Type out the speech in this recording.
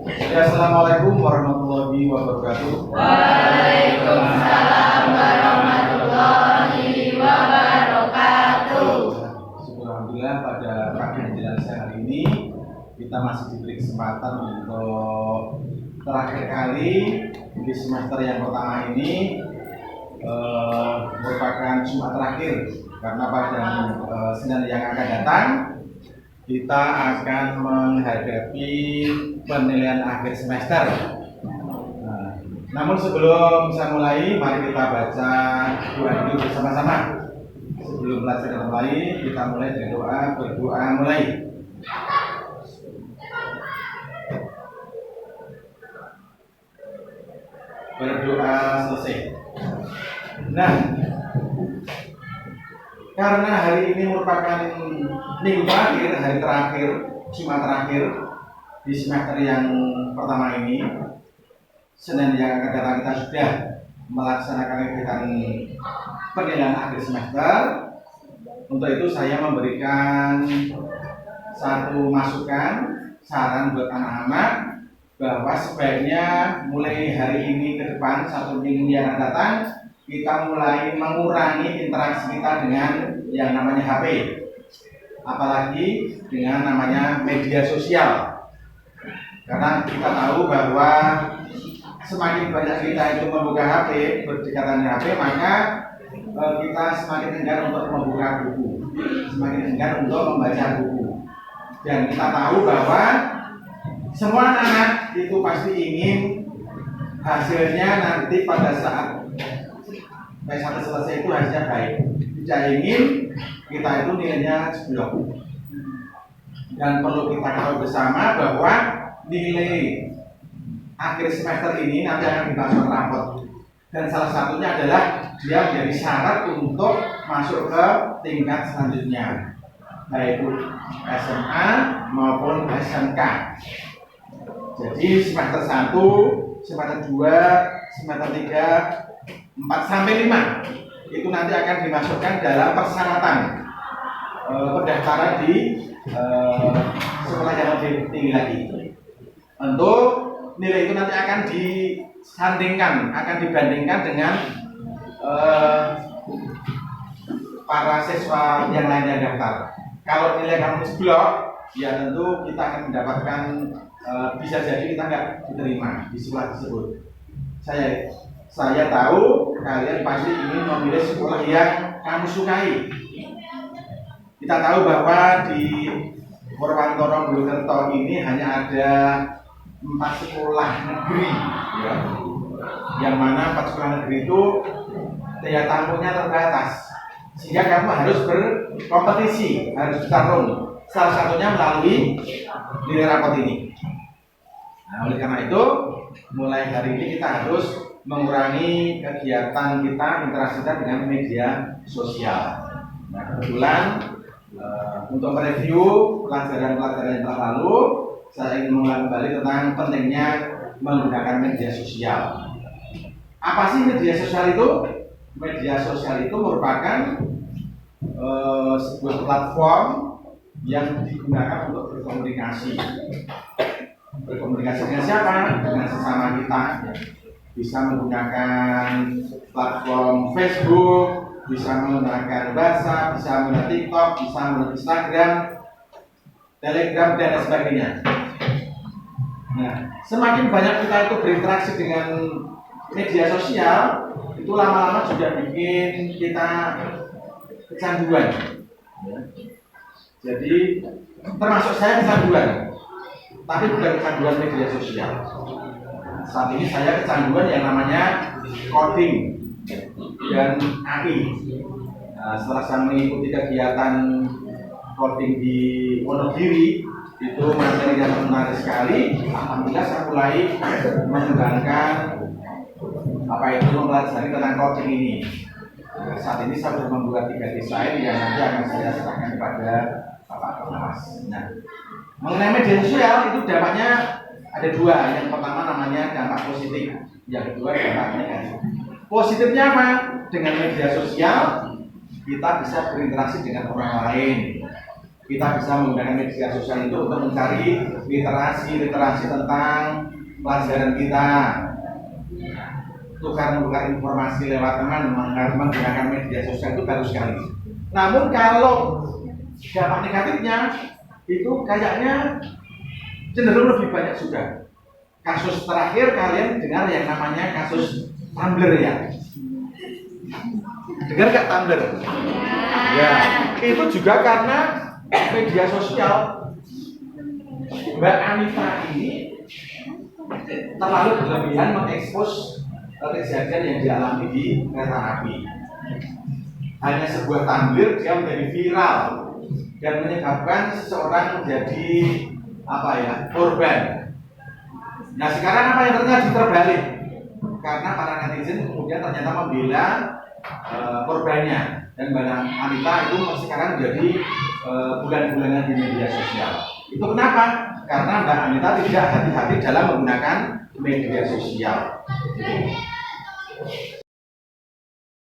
Ya, assalamualaikum warahmatullahi wabarakatuh. Waalaikumsalam warahmatullahi wabarakatuh. Alhamdulillah pada pagi menjelang siang hari ini kita masih diberi kesempatan untuk terakhir kali di semester yang pertama ini merupakan Jumat terakhir karena pada Senin yang akan datang kita akan menghadapi penilaian akhir semester. Namun sebelum saya mulai, mari kita baca doa dulu bersama-sama. Sebelum belajar mulai, kita mulai dengan doa, berdoa mulai. Berdoa selesai. Nah, karena hari ini merupakan minggu terakhir, hari terakhir, Jumat terakhir di semester yang pertama ini, Senin yang akan datang kita sudah melaksanakan kegiatan penilaian akhir semester. Untuk itu saya memberikan satu masukan, saran buat anak-anak bahwa sebaiknya mulai hari ini ke depan, satu minggu yang akan datang, kita mulai mengurangi interaksi kita dengan yang namanya HP, apalagi dengan namanya media sosial. Karena kita tahu bahwa semakin banyak kita itu membuka HP, berdekatan dengan HP, maka kita semakin enggan untuk membuka buku, semakin enggan untuk membaca buku. Dan kita tahu bahwa semua anak itu pasti ingin hasilnya nanti pada saat selesai itu hasilnya baik. Tidak ingin kita itu nilainya jeblok. Dan perlu kita tahu bersama bahwa nilai akhir semester ini nanti akan dimasukkan rapot. Dan salah satunya adalah dia menjadi syarat untuk masuk ke tingkat selanjutnya, baik SMA maupun SMK. Jadi semester 1, semester 2, semester 3, 4 sampai 5 itu nanti akan dimasukkan dalam persyaratan pendaftaran di sekolah yang lebih tinggi lagi. Untuk nilai itu nanti akan disandingkan, akan dibandingkan dengan para siswa yang lainnya daftar. Kalau nilai kamu jeblok, ya tentu kita akan mendapatkan bisa jadi kita nggak diterima di sekolah tersebut. Saya tahu kalian pasti ingin memilih sekolah yang kamu sukai. Kita tahu bahwa di Purwantoro Mojokerto ini hanya ada 4 sekolah negeri, ya. Yang mana 4 sekolah negeri itu daya tampungnya terbatas, sehingga kamu harus berkompetisi, harus bertarung. Salah satunya melalui nilai rapot ini. Nah, oleh karena itu, mulai hari ini kita harus mengurangi kegiatan kita, interaksi kita dengan media sosial. Nah, kebetulan untuk mereview pelajaran-pelajaran yang telah lalu, saya ingin mengulang kembali tentang pentingnya menggunakan media sosial. Apa sih media sosial itu? Media sosial itu merupakan sebuah platform yang digunakan untuk berkomunikasi. Berkomunikasi dengan siapa? Dengan sesama kita. Bisa menggunakan platform Facebook, bisa menggunakan WhatsApp, bisa menggunakan TikTok, bisa menggunakan Instagram, Telegram, dan sebagainya. Nah, semakin banyak kita itu berinteraksi dengan media sosial, itu lama-lama juga bikin kita kecanduan. Jadi termasuk saya kecanduan, tapi bukan kecanduan media sosial. Saat ini saya kecanduan yang namanya coding dan AI. Setelah saya mengikuti kegiatan coding di Wonogiri, itu materinya menarik sekali. Alhamdulillah saya mulai mengembangkan mempelajari tentang coding ini. Saat ini saya sudah membuat 3 desain yang nanti akan saya serahkan kepada Bapak Kemas. Nah, mengenai media sosial itu dampaknya ada 2. Yang pertama namanya dampak positif, yang kedua dampak negatif. Positifnya apa? Dengan media sosial kita bisa berinteraksi dengan orang lain, kita bisa menggunakan media sosial itu untuk mencari literasi tentang pelajaran kita, tukar-menukar informasi lewat teman menggunakan media sosial itu bagus sekali. Namun kalau dampak negatifnya itu kayaknya cenderung lebih banyak sudah. Kasus terakhir kalian dengar yang namanya kasus Tumblr ya? Dengar nggak Tumblr? Ya, itu juga karena media sosial. Mbak Anita ini terlalu berlebihan mengekspos kejadian yang dialami di kereta api. Hanya sebuah Tumblr dia menjadi viral dan menyebabkan seseorang menjadi korban. Nah sekarang apa yang terjadi terbalik? Karena para netizen kemudian ternyata membela korbannya, dan Mbak Anita itu sekarang menjadi bulan-bulanan di media sosial. Itu kenapa? Karena Mbak Anita tidak hati-hati dalam menggunakan media sosial.